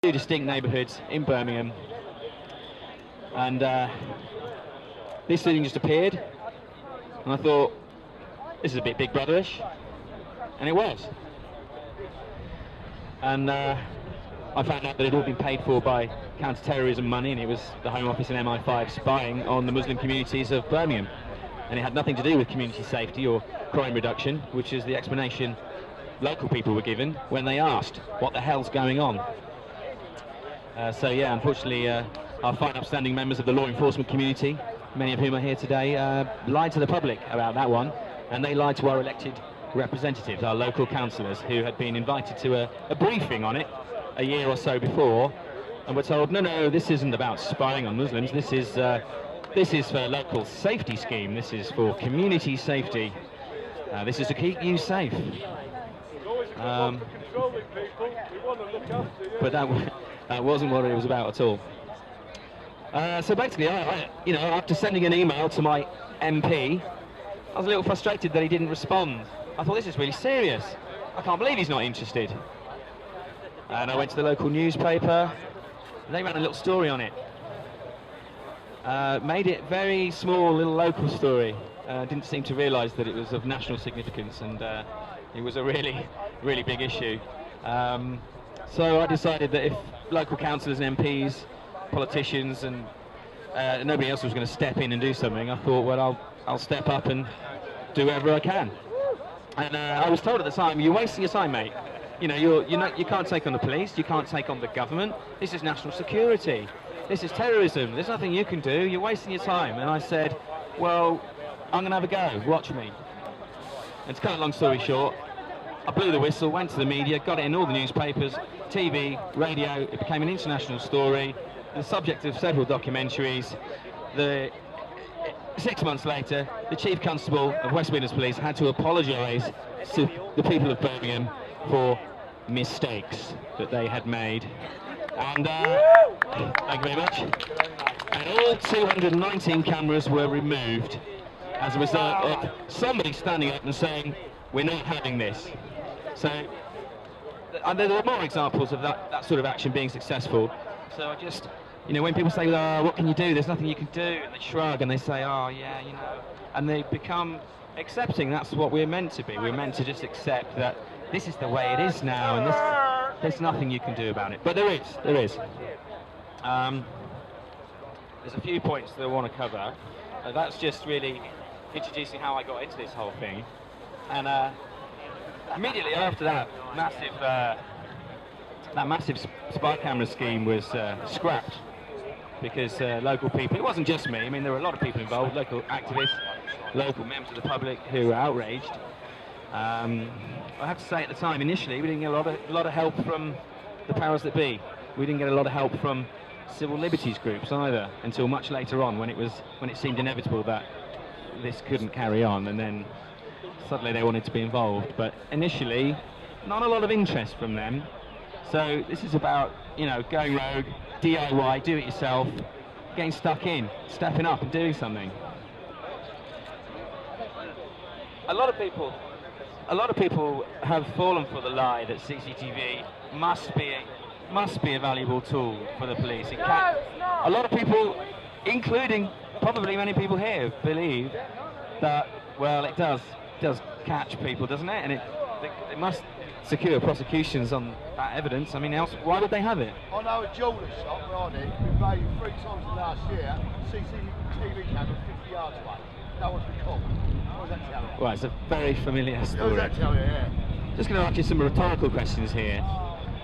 Two distinct neighbourhoods in Birmingham, and this thing just appeared, and I thought, this is a bit Big Brotherish, and it was. And I found out that it had all been paid for by counter-terrorism money, and it was the Home Office and MI5 spying on the Muslim communities of Birmingham. And it had nothing to do with community safety or crime reduction, which is the explanation local people were given when they asked, what the hell's going on? So yeah, unfortunately, our fine upstanding members of the law enforcement community, many of whom are here today, lied to the public about that one, and they lied to our elected representatives, our local councillors, who had been invited to a briefing on it a year or so before, and were told, no, this isn't about spying on Muslims, this is for a local safety scheme, this is for community safety, this is to keep you safe. But that wasn't what it was about at all. So basically, after sending an email to my MP, I was a little frustrated that he didn't respond. I thought, this is really serious. I can't believe he's not interested. And I went to the local newspaper. They ran a little story on it. Made it very small, little local story. Didn't seem to realise that it was of national significance, and it was a really, really big issue. So I decided that if local councillors and MPs, politicians, and nobody else was going to step in and do something, I thought, well, I'll step up and do whatever I can. And I was told at the time, you're wasting your time, mate. You know, you can't take on the police, you can't take on the government. This is national security. This is terrorism. There's nothing you can do. You're wasting your time. And I said, well, I'm going to have a go. Watch me. And to cut a long story short, I blew the whistle, went to the media, got it in all the newspapers, TV, radio. It became an international story, the subject of several documentaries. 6 months later, the Chief Constable of West Midlands Police had to apologise to the people of Birmingham for mistakes that they had made. And thank you very much. And all 219 cameras were removed as a result of somebody standing up and saying, we're not having this. So there are more examples of that sort of action being successful. So I just, when people say, what can you do? There's nothing you can do. And they shrug and they say, oh, yeah, and they become accepting. That's what we're meant to be. We're meant to just accept that this is the way it is now, and there's nothing you can do about it. But there is. There's a few points that I want to cover. That's just really introducing how I got into this whole thing. And immediately after that massive spy camera scheme was scrapped, because local people, it wasn't just me, I mean there were a lot of people involved, local activists, local members of the public who were outraged. I have to say at the time, initially, we didn't get a lot of help from the powers that be. We didn't get a lot of help from civil liberties groups either, until much later on, when it seemed inevitable that this couldn't carry on, and then suddenly they wanted to be involved. But initially, not a lot of interest from them. So this is about, going rogue, DIY, do it yourself, getting stuck in, stepping up and doing something. A lot of people have fallen for the lie that CCTV must be a valuable tool for the police. A lot of people, including probably many people here, believe that, well, it does catch people, doesn't it? And it must secure prosecutions on that evidence. I mean, else why would they have it? I know a jeweller shop where I live, we raided 3 times last year, CCTV camera 50 yards away. That was the cop. What does that tell you? Well, it's a very familiar story. What does that tell you, yeah? Just going to ask you some rhetorical questions here.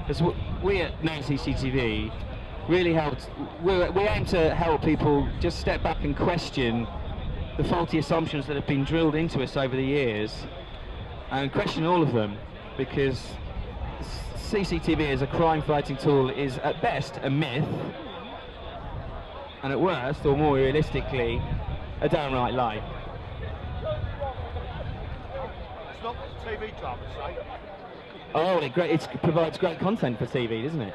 Because we at No CCTV really we aim to help people just step back and question the faulty assumptions that have been drilled into us over the years, and question all of them, because CCTV as a crime fighting tool is at best a myth, and at worst, or more realistically, a downright lie. It's not what TV dramas say. Oh, it provides great content for TV, doesn't it?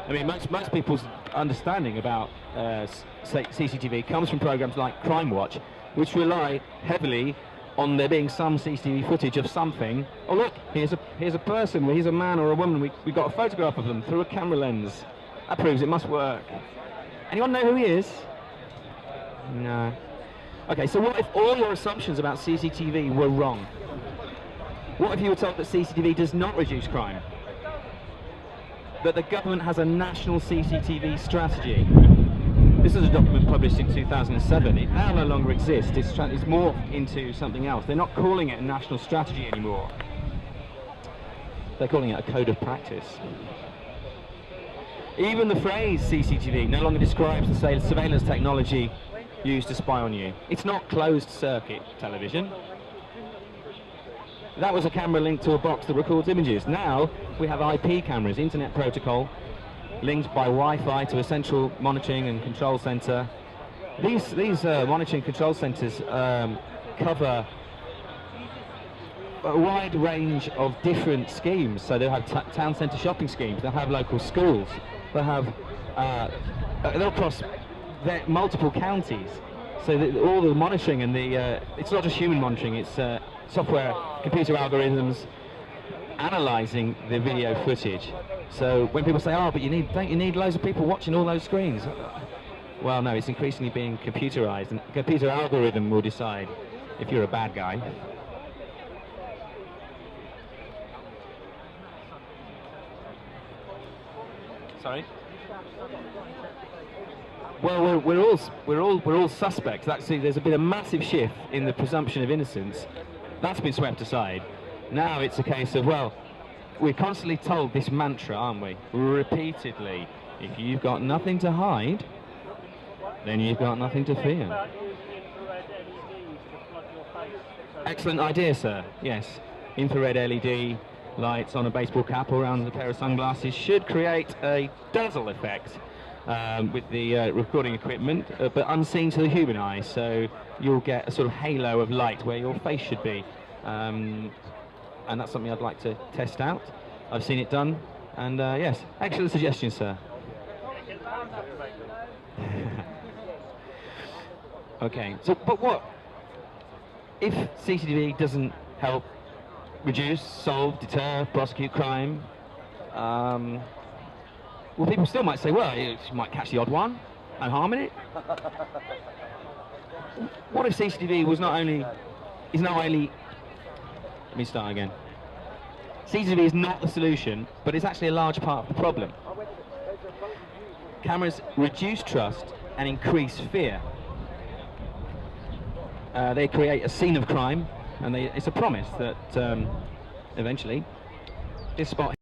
I mean, most people's understanding about CCTV comes from programs like Crime Watch, which rely heavily on there being some CCTV footage of something. Oh look, here's a person, here's a man or a woman, we got a photograph of them through a camera lens. That proves it must work. Anyone know who he is? No. Okay, so what if all your assumptions about CCTV were wrong? What if you were told that CCTV does not reduce crime? That the government has a national CCTV strategy? This is a document published in 2007. It now no longer exists. It's morphed into something else. They're not calling it a national strategy anymore. They're calling it a code of practice. Even the phrase CCTV no longer describes the surveillance technology used to spy on you. It's not closed circuit television. That was a camera linked to a box that records images. Now we have IP cameras, internet protocol, linked by Wi-Fi to a central monitoring and control center. These monitoring control centers cover a wide range of different schemes. So they'll have town centre shopping schemes, they'll have local schools, they'll have they'll cross multiple counties. So that all the monitoring and it's not just human monitoring, it's software, computer algorithms analysing the video footage. So when people say, oh, but don't you need loads of people watching all those screens? Well, no, it's increasingly being computerised, and a computer algorithm will decide if you're a bad guy. Sorry? Well, we're all suspects. Actually, there's been a massive shift in the presumption of innocence. That's been swept aside. Now it's a case of, well, we're constantly told this mantra, aren't we? Repeatedly, if you've got nothing to hide, then you've got nothing to fear. Excellent idea, sir. Yes, infrared LED lights on a baseball cap or around a pair of sunglasses should create a dazzle effect with the recording equipment, but unseen to the human eye, so you'll get a sort of halo of light where your face should be. And that's something I'd like to test out. I've seen it done, and yes, excellent suggestion, sir. Okay, so, but what if CCTV doesn't help reduce, solve, deter, prosecute crime? Well, people still might say, well, you might catch the odd one, no harm in it. What if CCTV is not only, let me start again. CCTV is not the solution, but it's actually a large part of the problem. Cameras reduce trust and increase fear. They create a scene of crime, and it's a promise that eventually this spot